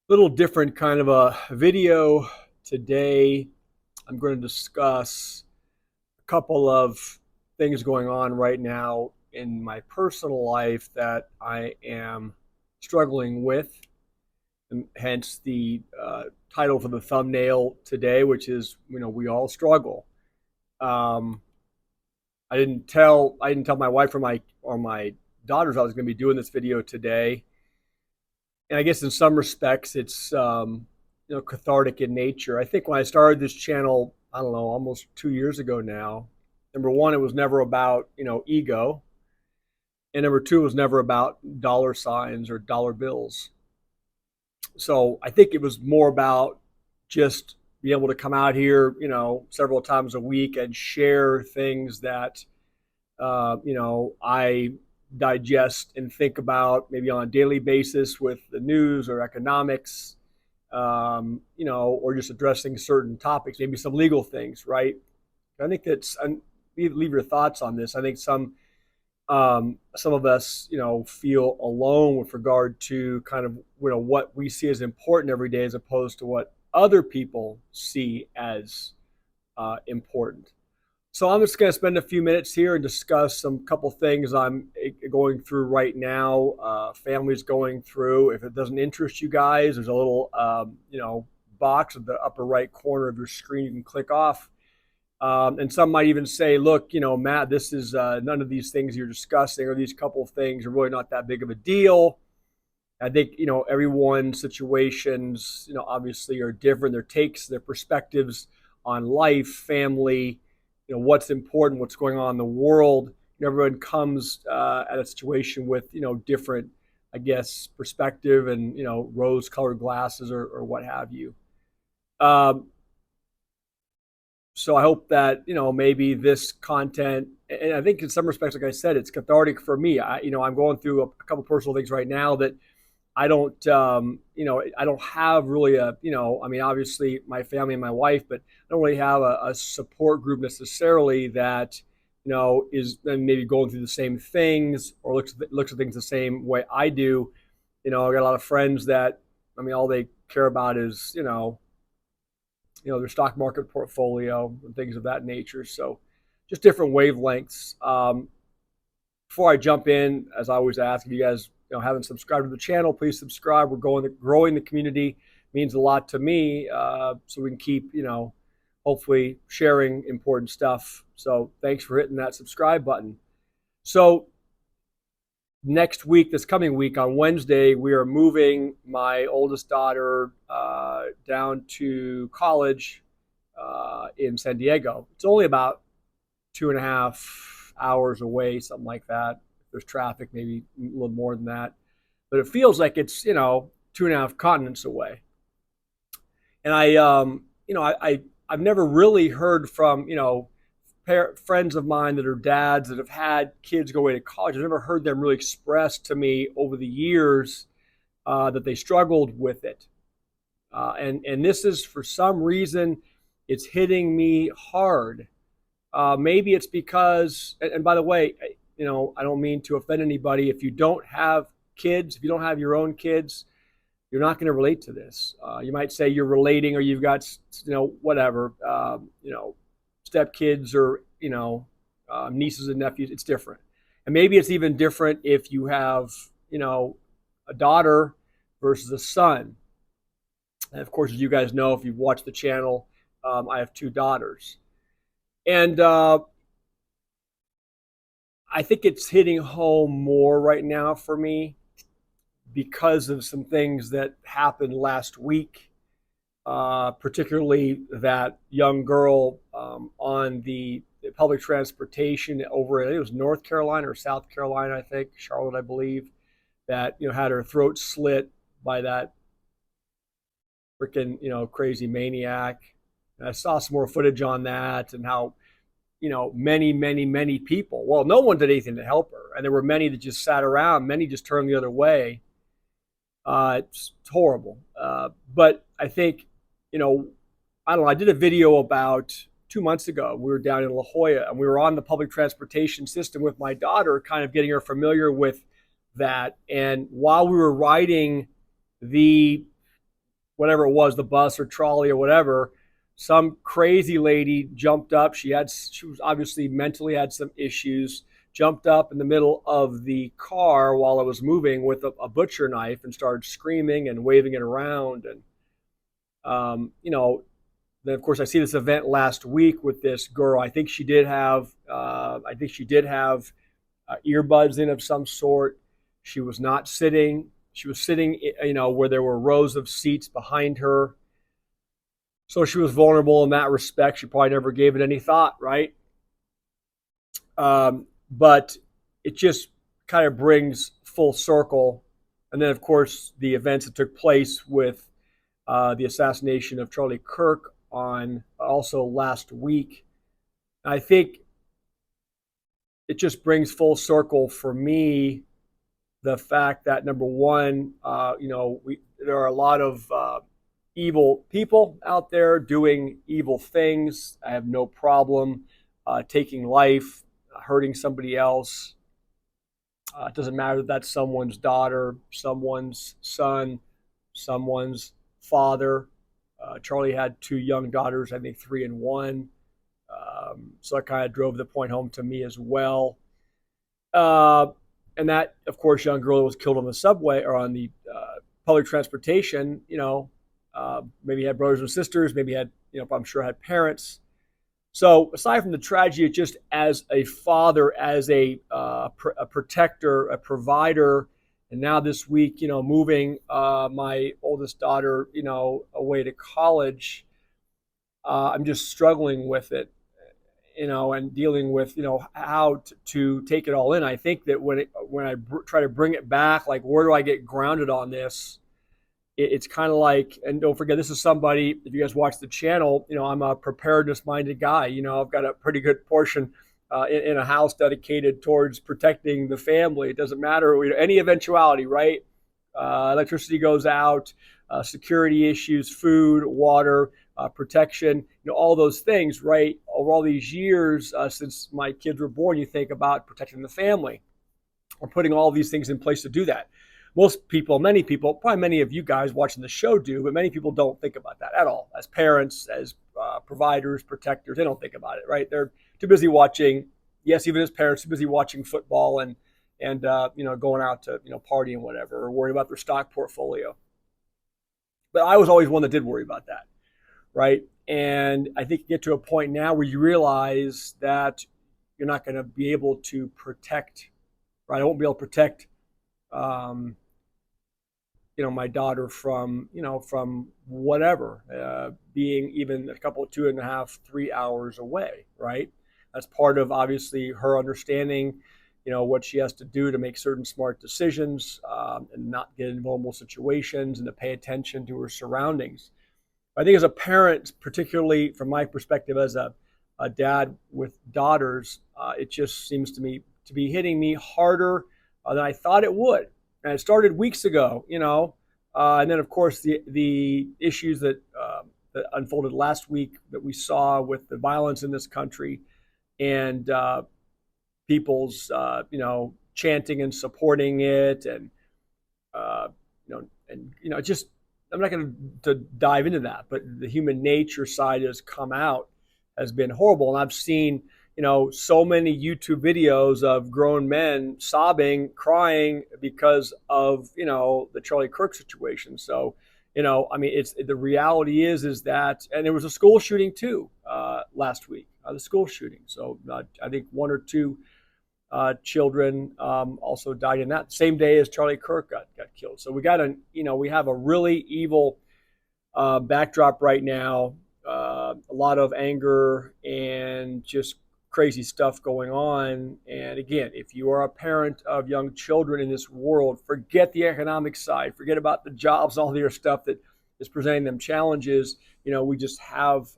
Little different kind of a video today. I'm going to discuss a couple of things going on right now in my personal life that I am struggling with, and hence the title for the thumbnail today, which is we all struggle. Um, I didn't tell my wife or my daughters I was going to be doing this video today, and I guess in some respects it's cathartic in nature. I think when I started this channel, I don't know, almost 2 years ago now. Number one, it was never about ego, and number two, it was never about dollar signs or dollar bills. So I think it was more about just being able to come out here, several times a week and share things that I digest and think about maybe on a daily basis with the news or economics, or just addressing certain topics, maybe some legal things, right? I think that's, and leave your thoughts on this. I think some of us, feel alone with regard to kind of, what we see as important every day as opposed to what other people see as important. So I'm just going to spend a few minutes here and discuss some couple things I'm going through right now. Family's going through. If it doesn't interest you guys, there's a little box at the upper right corner of your screen you can click off. And some might even say, look, Matt, this is none of these things you're discussing or these couple of things are really not that big of a deal. I think, everyone's situations, obviously are different. Their takes, their perspectives on life, family, what's important, what's going on in the world. Everyone comes at a situation with different, I guess, perspective and rose-colored glasses or what have you. So I hope that maybe this content, and I think in some respects, like I said, it's cathartic for me. I'm going through a couple personal things right now that I don't, I don't have really I mean, obviously my family and my wife, but I don't really have a support group necessarily that, is maybe going through the same things or looks at things the same way I do. I got a lot of friends that, I mean, all they care about is, their stock market portfolio and things of that nature. So just different wavelengths. Before I jump in, as I always ask, if you guys haven't subscribed to the channel, please subscribe. We're growing the community. It means a lot to me, so we can keep hopefully sharing important stuff. So thanks for hitting that subscribe button. So next week, this coming week on Wednesday, we are moving my oldest daughter down to college in San Diego. It's only about 2.5 hours away, something like that. If there's traffic, maybe a little more than that. But it feels like it's 2.5 continents away. And I've never really heard from friends of mine that are dads that have had kids go away to college. I've never heard them really express to me over the years that they struggled with it. And this is, for some reason, it's hitting me hard. Maybe it's because, and by the way, I don't mean to offend anybody. If you don't have kids, if you don't have your own kids, you're not going to relate to this. You might say you're relating, or you've got, whatever, stepkids or nieces and nephews. It's different, and maybe it's even different if you have a daughter versus a son. And of course, as you guys know, if you've watched the channel, I have two daughters, and I think it's hitting home more right now for me because of some things that happened last week. Particularly that young girl on the public transportation over, I think it was North Carolina or South Carolina, I think, Charlotte, I believe, that had her throat slit by that freaking crazy maniac. And I saw some more footage on that and how many people. Well, no one did anything to help her, and there were many that just sat around. Many just turned the other way. It's horrible. But I think, I don't know. I did a video about 2 months ago. We were down in La Jolla and we were on the public transportation system with my daughter, kind of getting her familiar with that. And while we were riding the whatever it was, the bus or trolley or whatever. Some crazy lady jumped up. She was obviously mentally had some issues. Jumped up in the middle of the car while it was moving with a butcher knife and started screaming and waving it around. And then of course I see this event last week with this girl. I think she did have earbuds in of some sort. She was not sitting. She was sitting, where there were rows of seats behind her. So she was vulnerable in that respect. She probably never gave it any thought, right? But it just kind of brings full circle. And then, of course, the events that took place with the assassination of Charlie Kirk on also last week. I think it just brings full circle for me the fact that number one, there are a lot of evil people out there doing evil things. I have no problem taking life, hurting somebody else. It doesn't matter if that's someone's daughter, someone's son, someone's father. Charlie had two young daughters, I think 3 and 1. So that kind of drove the point home to me as well. And that, of course, young girl was killed on the subway or on the public transportation. Maybe had brothers and sisters, maybe had, I'm sure had parents. So aside from the tragedy, just as a father, as a protector, a provider, and now this week, moving my oldest daughter, away to college, I'm just struggling with it, and dealing with, how to take it all in. I think that when I try to bring it back, like, where do I get grounded on this? It's kind of like, and don't forget, this is somebody, if you guys watch the channel, I'm a preparedness-minded guy. I've got a pretty good portion in a house dedicated towards protecting the family. It doesn't matter, any eventuality, right? Electricity goes out, security issues, food, water, protection, all those things, right? Over all these years since my kids were born, you think about protecting the family or putting all these things in place to do that. Most people, many people, probably many of you guys watching the show do, but many people don't think about that at all. As parents, as providers, protectors, they don't think about it, right? They're too busy watching, yes, even as parents, too busy watching football and going out to, party and whatever, or worrying about their stock portfolio. But I was always one that did worry about that, right? And I think you get to a point now where you realize that you're not going to be able to protect, right? I won't be able to protect my daughter from whatever, being even a couple, 2.5, 3 hours away, right? That's part of obviously her understanding, what she has to do to make certain smart decisions, and not get in vulnerable situations and to pay attention to her surroundings. I think as a parent, particularly from my perspective as a dad with daughters, it just seems to me to be hitting me harder than I thought it would. And it started weeks ago, and then of course the issues that unfolded last week that we saw with the violence in this country and people's chanting and supporting it, and just, I'm not going to dive into that, but the human nature side has been horrible. And I've seen so many YouTube videos of grown men sobbing, crying because of, the Charlie Kirk situation. So, it's, the reality is that, and there was a school shooting too, last week, the school shooting. So I think 1 or 2 children also died in that same day as Charlie Kirk got killed. So we have a really evil backdrop right now, a lot of anger and just crazy stuff going on. And again, if you are a parent of young children in this world, forget the economic side, forget about the jobs and all the other stuff that is presenting them challenges. We just have,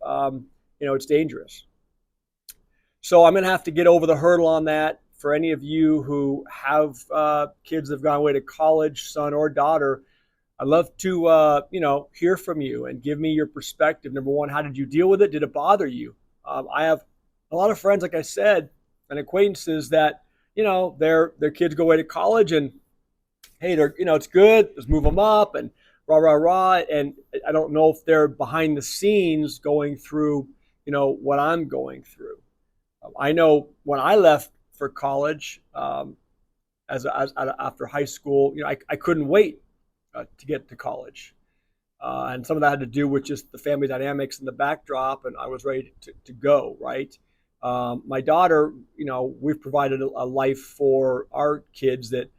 it's dangerous. So I'm going to have to get over the hurdle on that. For any of you who have kids that have gone away to college, son or daughter, I'd love to, hear from you and give me your perspective. Number one, how did you deal with it? Did it bother you? I have a lot of friends, like I said, and acquaintances that, their kids go away to college and, hey, they're, it's good. Let's move them up. And rah, rah, rah. And I don't know if they're behind the scenes going through, what I'm going through. I know when I left for college, after high school, I couldn't wait to get to college. And some of that had to do with just the family dynamics and the backdrop, and I was ready to go, right? My daughter, we've provided a life for our kids that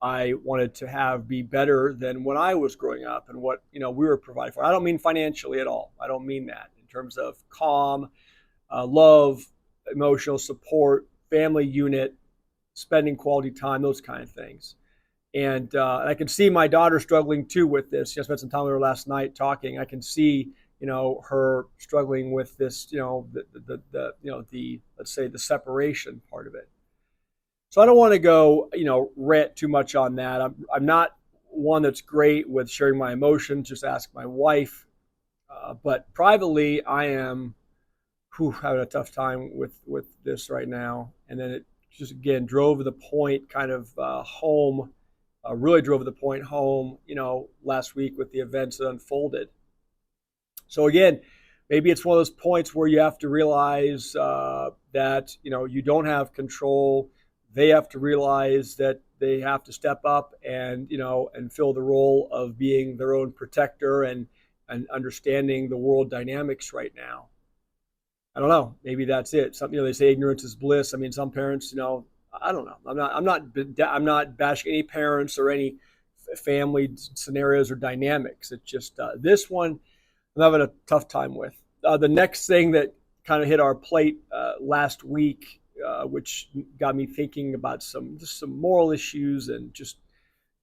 I wanted to have be better than when I was growing up and what, we were providing for. I don't mean financially at all. I don't mean that in terms of calm, love, emotional support, family unit, spending quality time, those kind of things. And I can see my daughter struggling too with this. I spent some time with her last night talking. I can see, her struggling with this, the let's say the separation part of it. So I don't want to go, rant too much on that. I'm not one that's great with sharing my emotions. Just ask my wife. But privately, I am having a tough time with this right now. And then it just again drove the point kind of home. Really drove the point home, last week with the events that unfolded. So again, maybe it's one of those points where you have to realize that, you don't have control. They have to realize that they have to step up and, and fill the role of being their own protector and understanding the world dynamics right now. I don't know. Maybe that's it. Some, they say ignorance is bliss. I mean, some parents, I don't know. I'm not bashing any parents or any family scenarios or dynamics. It's just this one I'm having a tough time with. The next thing that kind of hit our plate last week, which got me thinking about some moral issues and just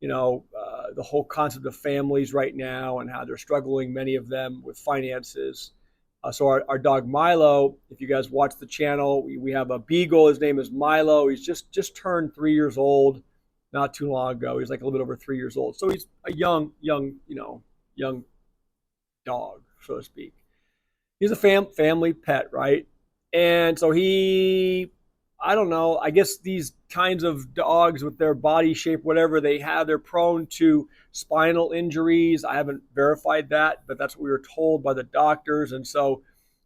the whole concept of families right now and how they're struggling, many of them with finances. So our dog Milo, if you guys watch the channel, we have a beagle. His name is Milo. He's just turned 3 years old not too long ago. He's like a little bit over 3 years old. So he's a young dog, so to speak. He's a family pet, right? And so I don't know, I guess these kinds of dogs with their body shape, whatever they have, they're prone to spinal injuries. I haven't verified that, but that's what we were told by the doctors. And so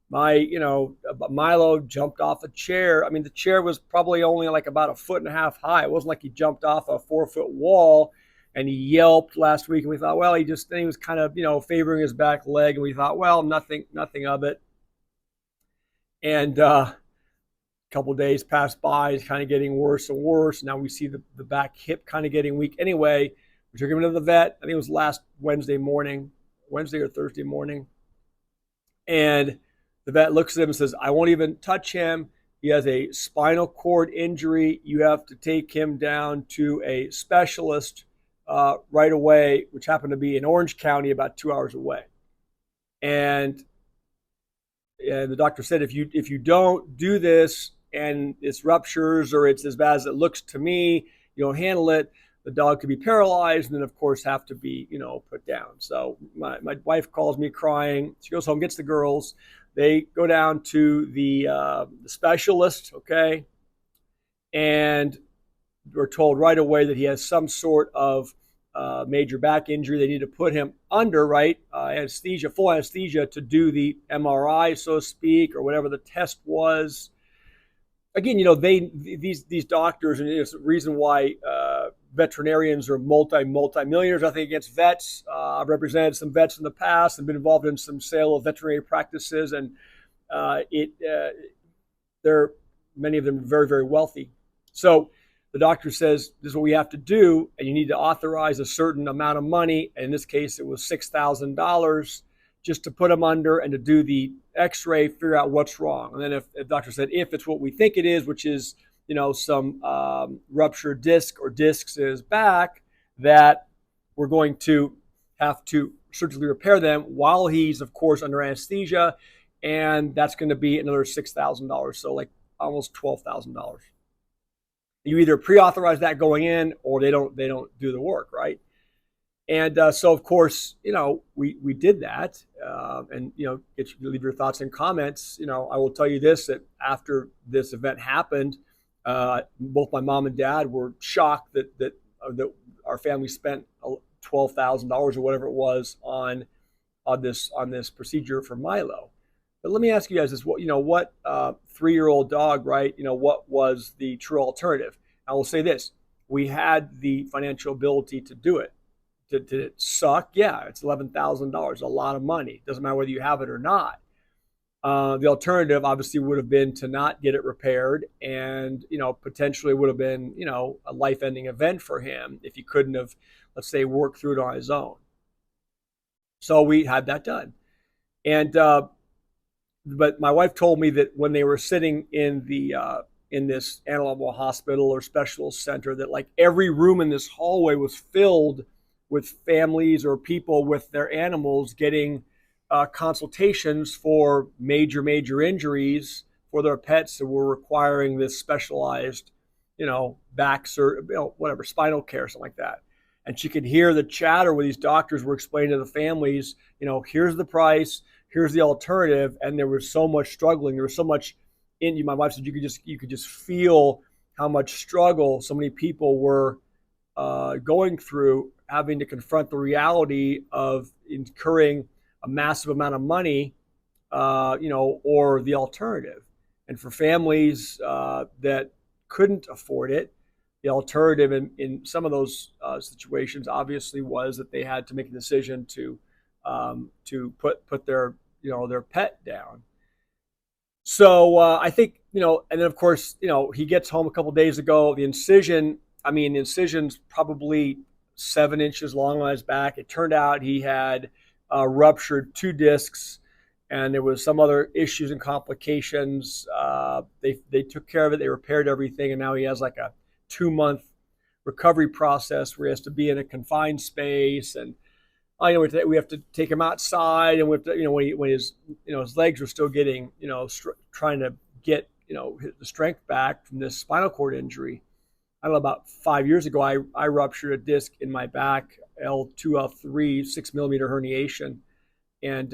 Milo jumped off a chair. I mean, the chair was probably only like about 1.5 feet high. It wasn't like he jumped off a 4-foot wall and he yelped last week. And we thought, well, he was kind of, favoring his back leg. And we thought, well, nothing of it. And, couple of days passed by, it's kind of getting worse and worse. Now we see the back hip kind of getting weak. Anyway, we took him to the vet. I think it was last Wednesday or Thursday morning. And the vet looks at him and says, I won't even touch him. He has a spinal cord injury. You have to take him down to a specialist right away, which happened to be in Orange County, about 2 hours away. And the doctor said, if you don't do this, and it's ruptures or it's as bad as it looks to me, you don't handle it, the dog could be paralyzed and then of course have to be, put down. So my wife calls me crying. She goes home, gets the girls. They go down to the specialist, okay? And we're told right away that he has some sort of major back injury. They need to put him under, right? Anesthesia, full anesthesia to do the MRI, so to speak, or whatever the test was. Again, these doctors, and it's the reason why veterinarians are multi-millionaires. Nothing against vets. I've represented some vets in the past and been involved in some sale of veterinary practices, and many of them are very, very wealthy. So the doctor says, this is what we have to do, and you need to authorize a certain amount of money. And in this case, it was $6,000 just to put them under and to do the x-ray, figure out what's wrong. And then if the doctor said, if it's what we think it is, which is, some ruptured disc or discs in his back, that we're going to have to surgically repair them while he's, of course, under anesthesia. And that's going to be another $6,000. So like almost $12,000. You either pre-authorize that going in or they don't do the work, right? And so, of course, we did that. And, leave your thoughts and comments. I will tell you this, that after this event happened, both my mom and dad were shocked that our family spent $12,000 or whatever it was on this procedure for Milo. But let me ask you guys this: what 3-year-old dog, right? What was the true alternative? I will say this: we had the financial ability to do it. Did it suck? Yeah, it's $11,000, a lot of money. Doesn't matter whether you have it or not. The alternative obviously would have been to not get it repaired, and potentially would have been a life-ending event for him if he couldn't have, let's say, worked through it on his own. So we had that done, and but my wife told me that when they were sitting in this animal hospital or specialist center, that like every room in this hallway was filled with families or people with their animals getting consultations for major injuries for their pets that were requiring this specialized, back whatever, spinal care, something like that. And she could hear the chatter where these doctors were explaining to the families, here's the price, here's the alternative, and there was so much struggling. There was so much in you. My wife said you could just feel how much struggle so many people were going through, having to confront the reality of incurring a massive amount of money, or the alternative. And for families that couldn't afford it, the alternative in some of those situations obviously was that they had to make a decision to put their their pet down. So I think and then of course he gets home a couple of days ago. The incision's probably 7 inches long on his back. It turned out he had ruptured 2 discs, and there was some other issues and complications. They took care of it. They repaired everything, and now he has like a 2-month recovery process where he has to be in a confined space, and we have to take him outside, and we have to when his his legs are still getting trying to get the strength back from this spinal cord injury. I don't know, about 5 years ago, I ruptured a disc in my back, L2, L3, 6 millimeter herniation. And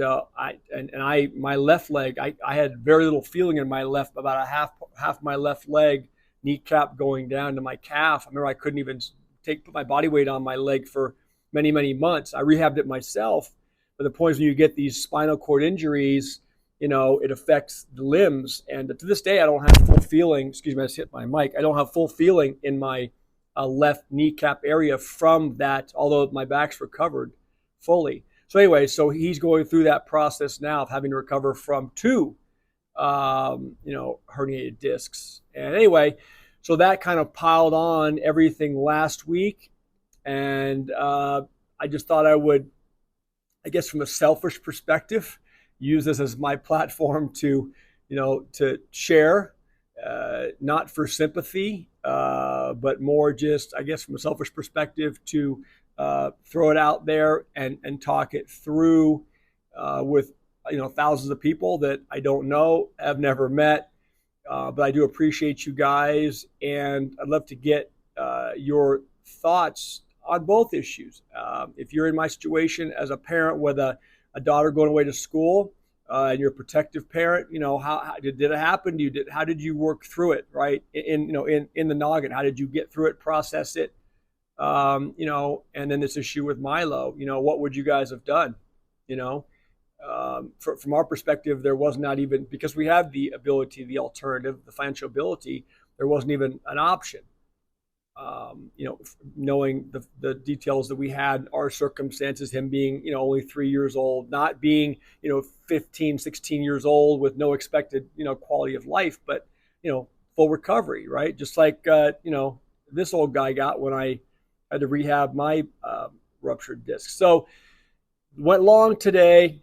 my left leg, I had very little feeling in my left, about half my left leg, kneecap going down to my calf. I remember I couldn't even put my body weight on my leg for many months. I rehabbed it myself. But the point is, when you get these spinal cord injuries, it affects the limbs. And to this day, I don't have full feeling. Excuse me, I just hit my mic. I don't have full feeling in my left kneecap area from that, although my back's recovered fully. So anyway, so he's going through that process now of having to recover from 2, herniated discs. And anyway, so that kind of piled on everything last week. And I just thought I would, I guess from a selfish perspective, use this as my platform to share, not for sympathy, but more just, I guess, from a selfish perspective, to throw it out there and talk it through with thousands of people that I don't know, have never met, but I do appreciate you guys, and I'd love to get your thoughts on both issues. If you're in my situation as a parent with a daughter going away to school, and you're a protective parent, how did it happen to you? How did you work through it, right? In the noggin, how did you get through it, process it? And then this issue with Milo, what would you guys have done? From our perspective, there was not even, because we have the ability, the alternative, the financial ability, there wasn't even an option. Knowing the details that we had, our circumstances, him being, only 3 years old, not being, 15, 16 years old with no expected, quality of life, but, full recovery, right? Just like, this old guy got when I had to rehab my ruptured disc. So went long today.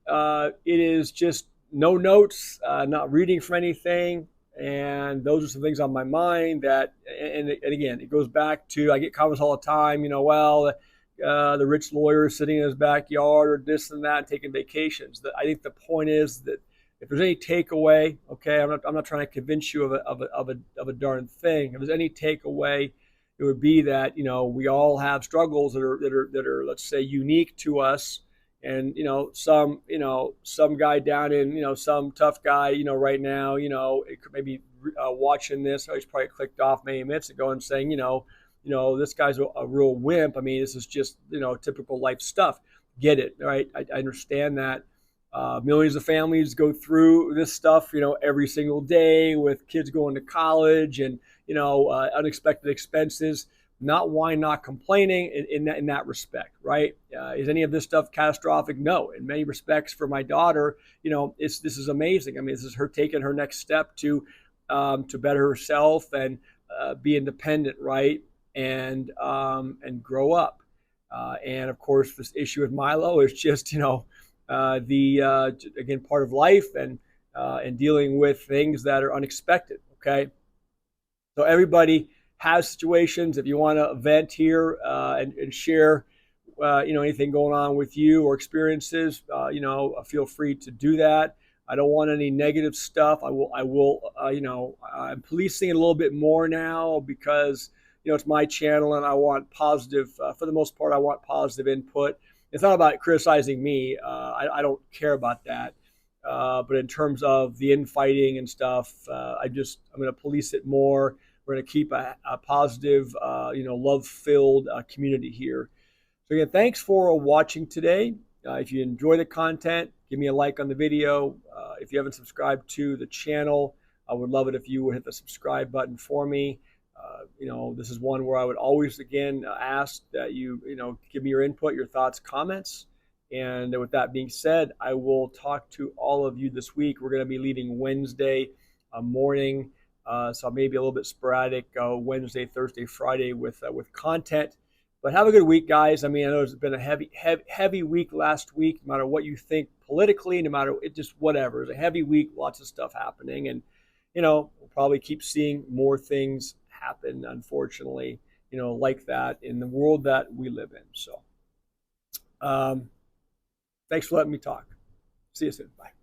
It is just no notes, not reading from anything. And those are some things on my mind that, and again, it goes back to, I get comments all the time, the rich lawyer is sitting in his backyard or this and that, taking vacations. I think the point is that if there's any takeaway, okay, I'm not trying to convince you of a darn thing. If there's any takeaway, it would be that, we all have struggles that are, let's say, unique to us. And, some guy down in, some tough guy, right now, it could maybe watching this, he's probably clicked off many minutes ago and saying, this guy's a real wimp. I mean, this is just, typical life stuff. Get it, right? I understand that. Millions of families go through this stuff, every single day with kids going to college and, unexpected expenses. Not complaining in that respect, right? Is any of this stuff catastrophic? No. In many respects, for my daughter, this is amazing. I mean, this is her taking her next step to better herself and be independent, right? And grow up. And of course, this issue with Milo is just, again, part of life and dealing with things that are unexpected. Okay, so everybody has situations. If you want to vent here and share, anything going on with you or experiences, feel free to do that. I don't want any negative stuff. I will. I'm policing it a little bit more now because it's my channel and I want positive. For the most part, I want positive input. It's not about criticizing me. I don't care about that. But in terms of the infighting and stuff, I'm going to police it more. We're going to keep a positive, love-filled community here. So again, thanks for watching today. If you enjoy the content, give me a like on the video. If you haven't subscribed to the channel, I would love it if you would hit the subscribe button for me. This is one where I would always, again, ask that you, give me your input, your thoughts, comments. And with that being said, I will talk to all of you this week. We're going to be leaving Wednesday morning. So maybe a little bit sporadic Wednesday, Thursday, Friday with content. But have a good week, guys. I mean, I know it's been a heavy week last week, no matter what you think politically, no matter just whatever. It's a heavy week, lots of stuff happening. And, we'll probably keep seeing more things happen, unfortunately, like that in the world that we live in. So thanks for letting me talk. See you soon. Bye.